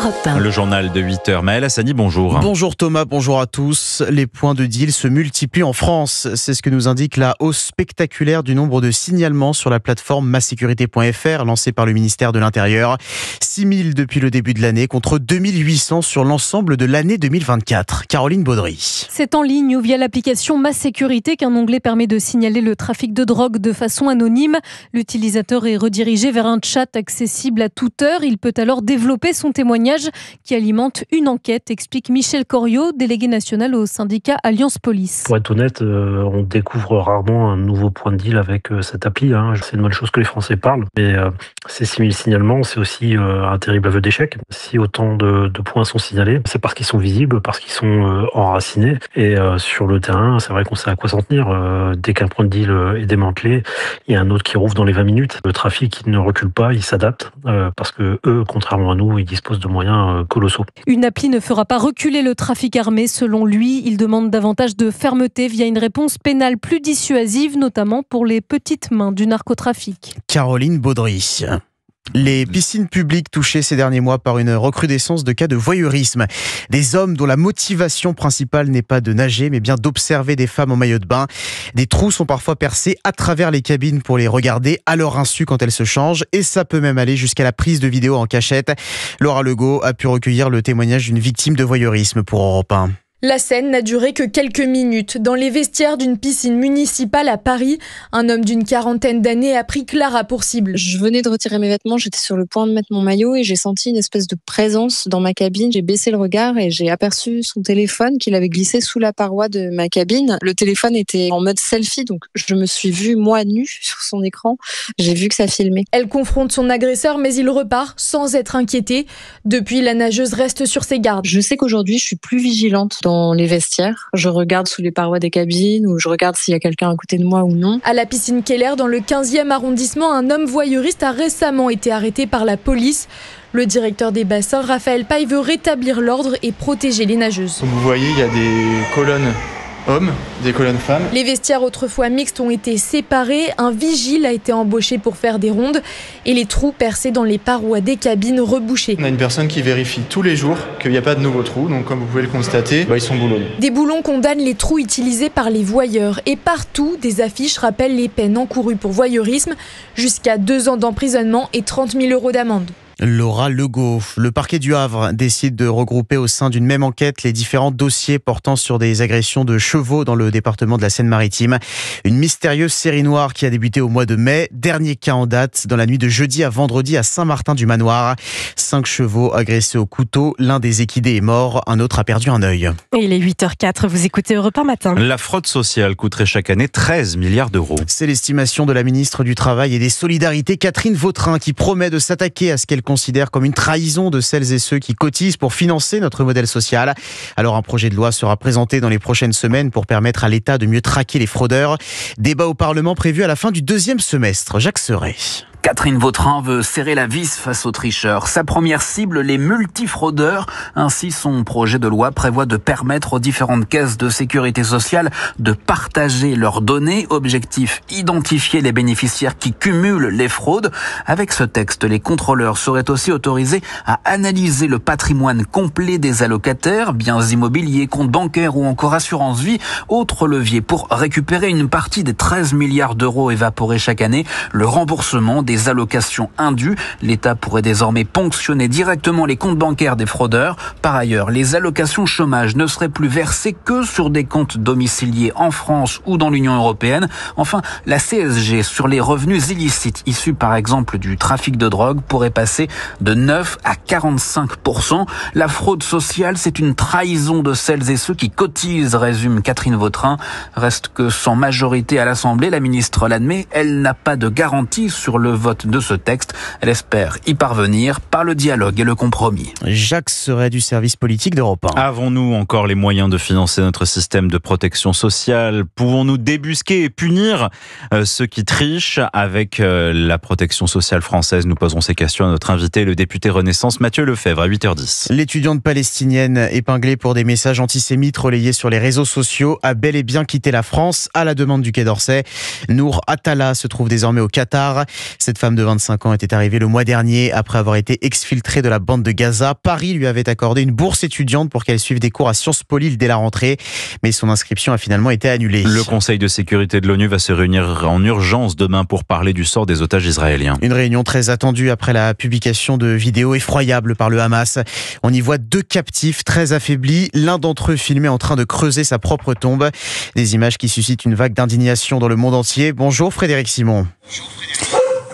Europe 1. Le journal de 8h. Maël Hassani, bonjour. Bonjour Thomas, bonjour à tous. Les points de deal se multiplient en France. C'est ce que nous indique la hausse spectaculaire du nombre de signalements sur la plateforme masécurité.fr lancée par le ministère de l'Intérieur. 6000 depuis le début de l'année contre 2800 sur l'ensemble de l'année 2024. Caroline Baudry. C'est en ligne ou via l'application Ma Sécurité qu'un onglet permet de signaler le trafic de drogue de façon anonyme. L'utilisateur est redirigé vers un chat accessible à toute heure. Il peut alors développer son témoignage qui alimente une enquête, explique Michel Coriot, délégué national au syndicat Alliance Police. Pour être honnête, on découvre rarement un nouveau point de deal avec cette appli. C'est une bonne chose que les Français parlent. Mais ces 6000 signalements, c'est aussi un terrible aveu d'échec. Si autant de points sont signalés, c'est parce qu'ils sont visibles, parce qu'ils sont enracinés. Et sur le terrain, c'est vrai qu'on sait à quoi s'en tenir. Dès qu'un point de deal est démantelé, il y a un autre qui rouvre dans les 20 minutes. Le trafic, il ne recule pas, il s'adapte. Parce que eux, contrairement à nous, ils disposent de moyens colossaux. Une appli ne fera pas reculer le trafic armé. Selon lui, il demande davantage de fermeté via une réponse pénale plus dissuasive, notamment pour les petites mains du narcotrafic. Caroline Baudry. Les piscines publiques touchées ces derniers mois par une recrudescence de cas de voyeurisme. Des hommes dont la motivation principale n'est pas de nager, mais bien d'observer des femmes en maillot de bain. Des trous sont parfois percés à travers les cabines pour les regarder à leur insu quand elles se changent. Et ça peut même aller jusqu'à la prise de vidéos en cachette. Laura Legault a pu recueillir le témoignage d'une victime de voyeurisme pour Europe 1. La scène n'a duré que quelques minutes. Dans les vestiaires d'une piscine municipale à Paris, un homme d'une quarantaine d'années a pris Clara pour cible. Je venais de retirer mes vêtements, j'étais sur le point de mettre mon maillot et j'ai senti une espèce de présence dans ma cabine. J'ai baissé le regard et j'ai aperçu son téléphone qu'il avait glissé sous la paroi de ma cabine. Le téléphone était en mode selfie, donc je me suis vue, moi, nue sur son écran. J'ai vu que ça filmait. Elle confronte son agresseur, mais il repart sans être inquiété. Depuis, la nageuse reste sur ses gardes. Je sais qu'aujourd'hui, je suis plus vigilante dans les vestiaires. Je regarde sous les parois des cabines ou je regarde s'il y a quelqu'un à côté de moi ou non. À la piscine Keller, dans le 15e arrondissement, un homme voyeuriste a récemment été arrêté par la police. Le directeur des bassins, Raphaël Paille, veut rétablir l'ordre et protéger les nageuses. Comme vous voyez, il y a des colonnes hommes, des colonnes femmes. Les vestiaires autrefois mixtes ont été séparés, un vigile a été embauché pour faire des rondes et les trous percés dans les parois des cabines rebouchés. On a une personne qui vérifie tous les jours qu'il n'y a pas de nouveaux trous, donc comme vous pouvez le constater, ils sont boulonnés. Des boulons condamnent les trous utilisés par les voyeurs et partout, des affiches rappellent les peines encourues pour voyeurisme, jusqu'à 2 ans d'emprisonnement et 30 000 € d'amende. Laura Legault. Le parquet du Havre décide de regrouper au sein d'une même enquête les différents dossiers portant sur des agressions de chevaux dans le département de la Seine-Maritime. Une mystérieuse série noire qui a débuté au mois de mai. Dernier cas en date, dans la nuit de jeudi à vendredi à Saint-Martin-du-Manoir. 5 chevaux agressés au couteau. L'un des équidés est mort, un autre a perdu un œil. Il est 8h04, vous écoutez Europe 1 matin. La fraude sociale coûterait chaque année 13 milliards d'euros. C'est l'estimation de la ministre du Travail et des Solidarités, Catherine Vautrin, qui promet de s'attaquer à ce qu'elle considère comme une trahison de celles et ceux qui cotisent pour financer notre modèle social. Alors un projet de loi sera présenté dans les prochaines semaines pour permettre à l'État de mieux traquer les fraudeurs. Débat au Parlement prévu à la fin du 2e semestre. Jacques Serret. Catherine Vautrin veut serrer la vis face aux tricheurs. Sa première cible, les multifraudeurs. Ainsi, son projet de loi prévoit de permettre aux différentes caisses de sécurité sociale de partager leurs données. Objectif, identifier les bénéficiaires qui cumulent les fraudes. Avec ce texte, les contrôleurs seraient aussi autorisés à analyser le patrimoine complet des allocataires, biens immobiliers, comptes bancaires ou encore assurance vie. Autre levier pour récupérer une partie des 13 milliards d'euros évaporés chaque année, le remboursement des allocations indues. L'État pourrait désormais ponctionner directement les comptes bancaires des fraudeurs. Par ailleurs, les allocations chômage ne seraient plus versées que sur des comptes domiciliés en France ou dans l'Union européenne. Enfin, la CSG sur les revenus illicites issus par exemple du trafic de drogue pourrait passer de 9 à 45%. La fraude sociale, c'est une trahison de celles et ceux qui cotisent, résume Catherine Vautrin. Reste que sans majorité à l'Assemblée, la ministre l'admet, elle n'a pas de garantie sur le vote de ce texte. Elle espère y parvenir par le dialogue et le compromis. Jacques Serret du service politique d'Europe 1. Avons-nous encore les moyens de financer notre système de protection sociale ? Pouvons-nous débusquer et punir ceux qui trichent avec la protection sociale française ? Nous poserons ces questions à notre invité, le député Renaissance Mathieu Lefebvre, à 8h10. L'étudiante palestinienne épinglée pour des messages antisémites relayés sur les réseaux sociaux a bel et bien quitté la France à la demande du Quai d'Orsay. Nour Atala se trouve désormais au Qatar. Cette Cette femme de 25 ans était arrivée le mois dernier après avoir été exfiltrée de la bande de Gaza. Paris lui avait accordé une bourse étudiante pour qu'elle suive des cours à Sciences Po Lille dès la rentrée, mais son inscription a finalement été annulée. Le Conseil de sécurité de l'ONU va se réunir en urgence demain pour parler du sort des otages israéliens. Une réunion très attendue après la publication de vidéos effroyables par le Hamas. On y voit 2 captifs très affaiblis, l'un d'entre eux filmé en train de creuser sa propre tombe. Des images qui suscitent une vague d'indignation dans le monde entier. Bonjour Frédéric Simon.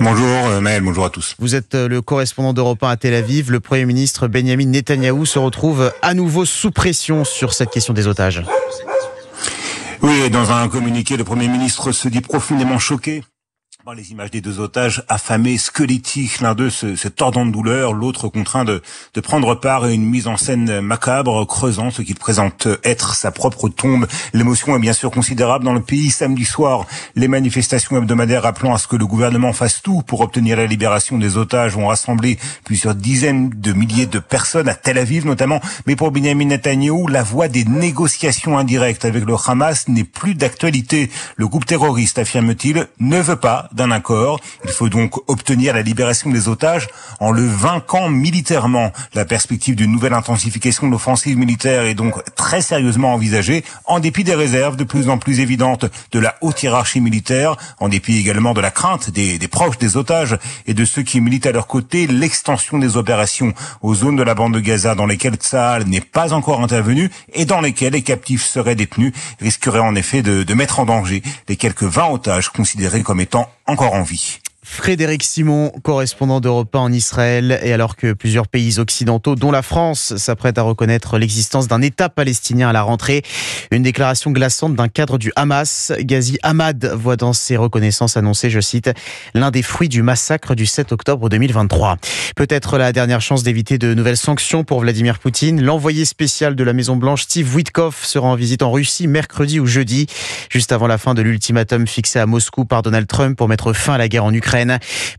Bonjour Maël, bonjour à tous. Vous êtes le correspondant d'Europe 1 à Tel Aviv. Le Premier ministre Benjamin Netanyahou se retrouve à nouveau sous pression sur cette question des otages. Oui, dans un communiqué, le Premier ministre se dit profondément choqué par les images des 2 otages affamés, squelettiques, l'un d'eux se tordant de douleur, l'autre contraint de prendre part à une mise en scène macabre, creusant ce qu'il présente être sa propre tombe. L'émotion est bien sûr considérable dans le pays. Samedi soir, les manifestations hebdomadaires appelant à ce que le gouvernement fasse tout pour obtenir la libération des otages ont rassemblé plusieurs dizaines de milliers de personnes à Tel Aviv notamment. Mais pour Benjamin Netanyahou, la voie des négociations indirectes avec le Hamas n'est plus d'actualité. Le groupe terroriste, affirme-t-il, ne veut pas d'un accord. Il faut donc obtenir la libération des otages en le vainquant militairement. La perspective d'une nouvelle intensification de l'offensive militaire est donc très sérieusement envisagée, en dépit des réserves de plus en plus évidentes de la haute hiérarchie militaire, en dépit également de la crainte des proches des otages et de ceux qui militent à leur côté. L'extension des opérations aux zones de la bande de Gaza dans lesquelles Tsahal n'est pas encore intervenu et dans lesquelles les captifs seraient détenus risquerait en effet de mettre en danger les quelques 20 otages considérés comme étant encore en vie. Frédéric Simon, correspondant d'Europe 1 en Israël, et alors que plusieurs pays occidentaux, dont la France, s'apprêtent à reconnaître l'existence d'un État palestinien à la rentrée, une déclaration glaçante d'un cadre du Hamas, Ghazi Hamad, voit dans ses reconnaissances annoncées, je cite, l'un des fruits du massacre du 7 octobre 2023. Peut-être la dernière chance d'éviter de nouvelles sanctions pour Vladimir Poutine. L'envoyé spécial de la Maison-Blanche, Steve Witkoff, sera en visite en Russie mercredi ou jeudi, juste avant la fin de l'ultimatum fixé à Moscou par Donald Trump pour mettre fin à la guerre en Ukraine.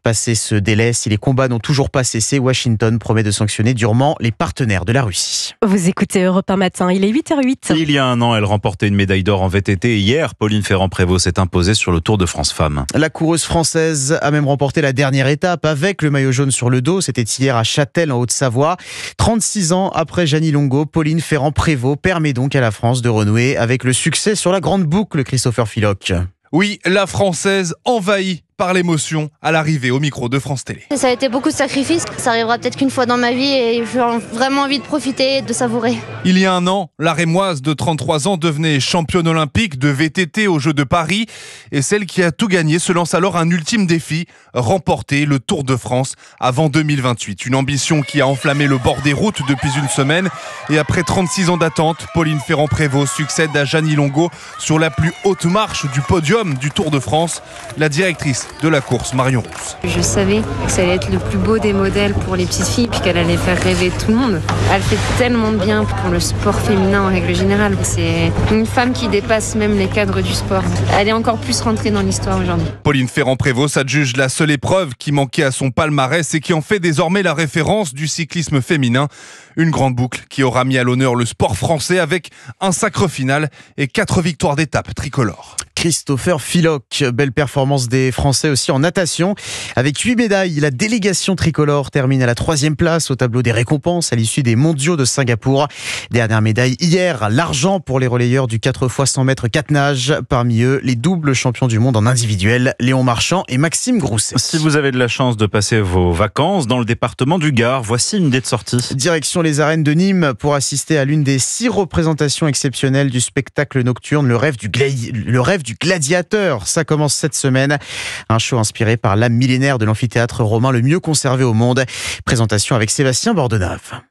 Passé ce délai, si les combats n'ont toujours pas cessé, Washington promet de sanctionner durement les partenaires de la Russie. Vous écoutez Europe 1 matin, il est 8h08. Il y a un an, elle remportait une médaille d'or en VTT. Hier, Pauline Ferrand-Prévot s'est imposée sur le Tour de France Femmes. La coureuse française a même remporté la dernière étape avec le maillot jaune sur le dos. C'était hier à Châtel, en Haute-Savoie. 36 ans après Gianni Longo, Pauline Ferrand-Prévot permet donc à la France de renouer avec le succès sur la grande boucle, Christopher Philoc. Oui, la Française envahie par l'émotion à l'arrivée au micro de France Télé. Ça a été beaucoup de sacrifices. Ça arrivera peut-être qu'une fois dans ma vie et j'ai vraiment envie de profiter et de savourer. Il y a un an, la Rémoise de 33 ans devenait championne olympique de VTT aux Jeux de Paris et celle qui a tout gagné se lance alors un ultime défi, remporter le Tour de France avant 2028. Une ambition qui a enflammé le bord des routes depuis une semaine et après 36 ans d'attente, Pauline Ferrand-Prévot succède à Gianni Longo sur la plus haute marche du podium du Tour de France. La directrice de la course, Marion Rousse. Je savais que ça allait être le plus beau des modèles pour les petites filles puis qu'elle allait faire rêver tout le monde. Elle fait tellement de bien pour le sport féminin en règle générale. C'est une femme qui dépasse même les cadres du sport. Elle est encore plus rentrée dans l'histoire aujourd'hui. Pauline Ferrand-Prévot s'adjuge la seule épreuve qui manquait à son palmarès et qui en fait désormais la référence du cyclisme féminin. Une grande boucle qui aura mis à l'honneur le sport français avec un sacre final et 4 victoires d'étape tricolores. Christopher Philoc, belle performance des Français aussi en natation. Avec 8 médailles, la délégation tricolore termine à la 3e place au tableau des récompenses à l'issue des mondiaux de Singapour. Dernière médaille hier, l'argent pour les relayeurs du 4x100 mètres 4 nages. Parmi eux, les doubles champions du monde en individuel, Léon Marchand et Maxime Grousset. Si vous avez de la chance de passer vos vacances dans le département du Gard, voici une idée de sortie. Direction les arènes de Nîmes pour assister à l'une des 6 représentations exceptionnelles du spectacle nocturne, le rêve du gladiateur. Ça commence cette semaine. Un show inspiré par l'âme millénaire de l'amphithéâtre romain le mieux conservé au monde. Présentation avec Sébastien Bordenave.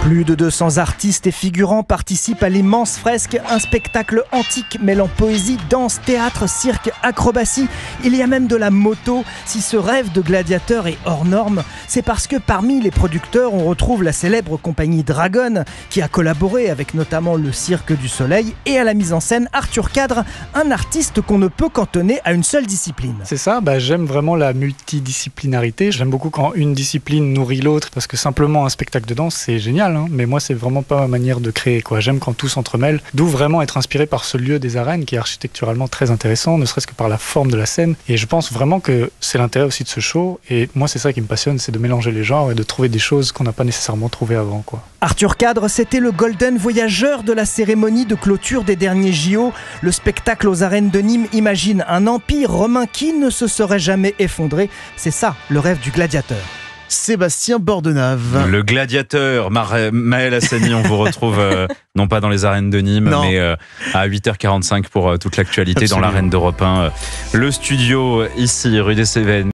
Plus de 200 artistes et figurants participent à l'immense fresque, un spectacle antique mêlant poésie, danse, théâtre, cirque, acrobatie. Il y a même de la moto. Si ce rêve de gladiateur est hors norme, c'est parce que parmi les producteurs, on retrouve la célèbre compagnie Dragon, qui a collaboré avec notamment le Cirque du Soleil, et à la mise en scène Arthur Cadre, un artiste qu'on ne peut cantonner à une seule discipline. C'est ça, j'aime vraiment la multidisciplinarité. J'aime beaucoup quand une discipline nourrit l'autre, parce que simplement un spectacle de danse, c'est génial. mal, hein, mais moi c'est vraiment pas ma manière de créer, quoi. J'aime quand tout s'entremêle, d'où vraiment être inspiré par ce lieu des arènes qui est architecturalement très intéressant, ne serait-ce que par la forme de la scène. Et je pense vraiment que c'est l'intérêt aussi de ce show. Et moi c'est ça qui me passionne, c'est de mélanger les genres et de trouver des choses qu'on n'a pas nécessairement trouvées avant, quoi. Arthur Cadre, c'était le golden voyageur de la cérémonie de clôture des derniers JO. Le spectacle aux arènes de Nîmes imagine un empire romain qui ne se serait jamais effondré. C'est ça, le rêve du gladiateur. Sébastien Bordenave. Le gladiateur, Maël Hassani, on vous retrouve non pas dans les arènes de Nîmes, mais à 8h45 pour toute l'actualité. Absolument. Dans l'arène d'Europe 1. Le studio ici, rue des Cévennes.